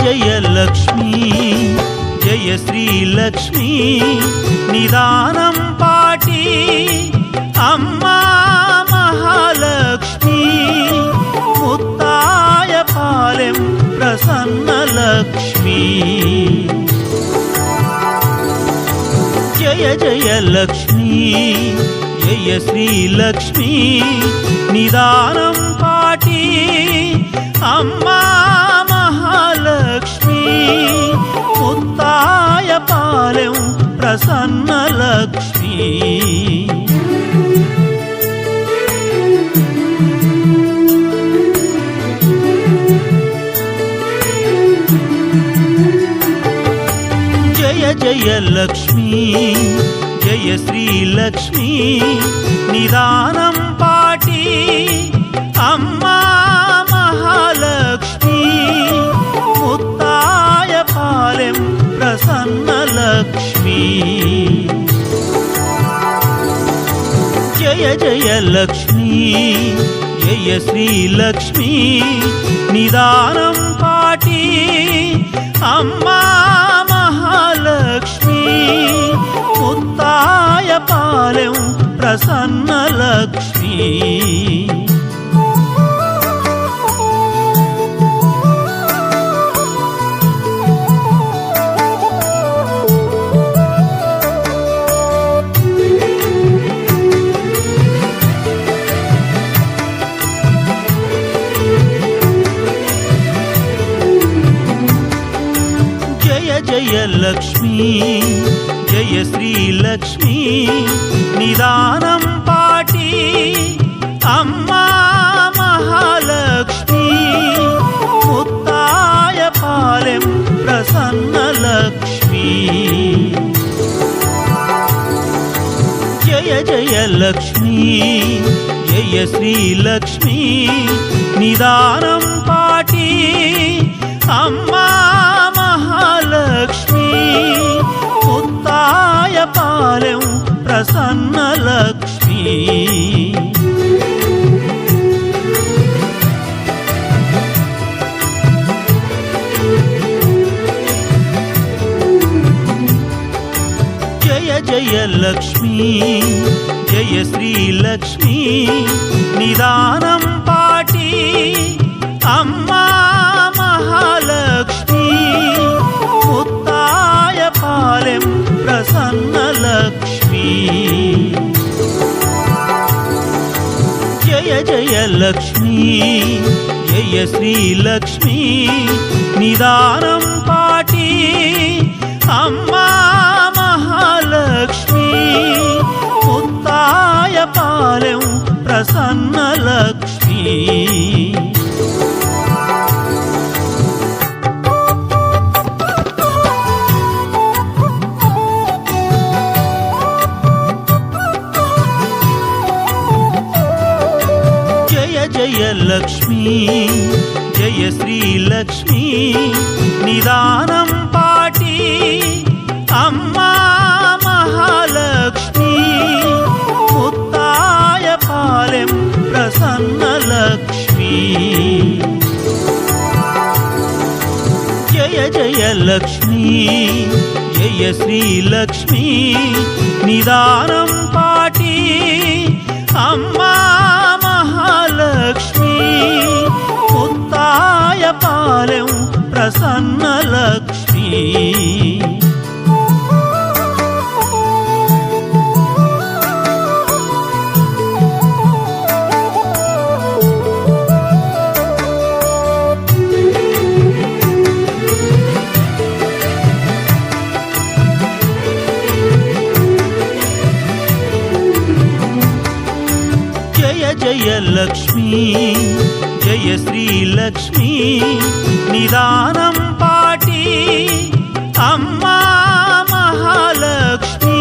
జయ లక్ష్మీ జయ శ్రీలక్ష్మీ నిదానం పాటి అమ్మా మహాలక్ష్మీ ముత్తాయ పాలెం ప్రసన్న లక్ష్మీ జయ జయ లక్ష్మీ జయ శ్రీలక్ష్మీ నిదానం పాటి అమ్మా మహాలక్ష్మీ ముత్తాయ పాలెం ప్రసన్న లక్ష్మీ జయ జయ లక్ష్మీ జయ శ్రీలక్ష్మీ నిదానం పాటి అమ్మా మహాలక్ష్మీ ముత్తాయ పాలెం ప్రసన్న లక్ష్మీ జయ జయ లక్ష్మీ జయ శ్రీలక్ష్మీ నిదానం పాటి అమ్మా మహాలక్ష్మీ ముత్తాయ పాలెం ప్రసన్న లక్ష్మీ జయ లక్ష్మీ జయ శ్రీలక్ష్మీ నిదానం పాటి అమ్మా మహాలక్ష్మీ ముత్తాయ పాలెం ప్రసన్న లక్ష్మీ జయ జయ లక్ష్మీ జయ శ్రీలక్ష్మీ నిదానం పాటి అమ్మా మహాలక్ష్మీ ముత్తాయ పాలెం ప్రసన్న లక్ష్మీ జయ జయ లక్ష్మీ జయ శ్రీలక్ష్మీ నిదానం పాటి అమ్మా మహాలక్ష్మీ ముత్తాయ పాలెం ప్రసన్న లక్ష్మీ జయ జయ లక్ష్మీ జయ శ్రీలక్ష్మీ నిదానం పాటి అమ్మా మహాలక్ష్మీ ముత్తాయ పాలెం ప్రసన్న లక్ష్మీ జయ లక్ష్మీ జయ శ్రీలక్ష్మీ నిదానం పాటి అమ్మా మహాలక్ష్మీ ముత్తాయ పాలెం ప్రసన్న లక్ష్మీ జయ జయ లక్ష్మీ జయ శ్రీలక్ష్మీ నిదానం పాటి అమ్మా మహాలక్ష్మీ ముత్తాయ పాలెం ప్రసన్న లక్ష్మీ జయ జయ లక్ష్మీ జయ శ్రీలక్ష్మీ నిదానం పాటి అమ్మా మహాలక్ష్మీ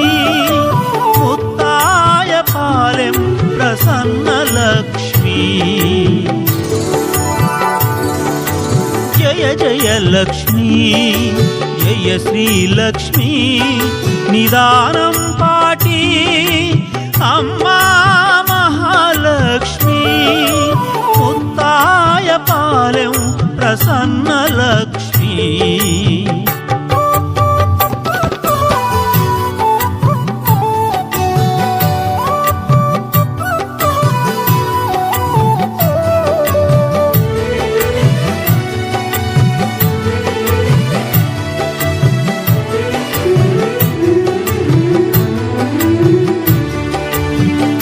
ముత్తాయ పాలెం ప్రసన్న లక్ష్మీ జయ జయ లక్ష్మీ జయ శ్రీలక్ష్మీ నిదానం పాటి అమ్మా మహాలక్ష్మీ ముత్తాయ పాలెం ప్రసన్న లక్ష్మీ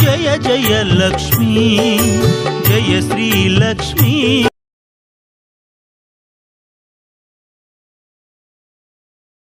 జయ జయ లక్ష్మీ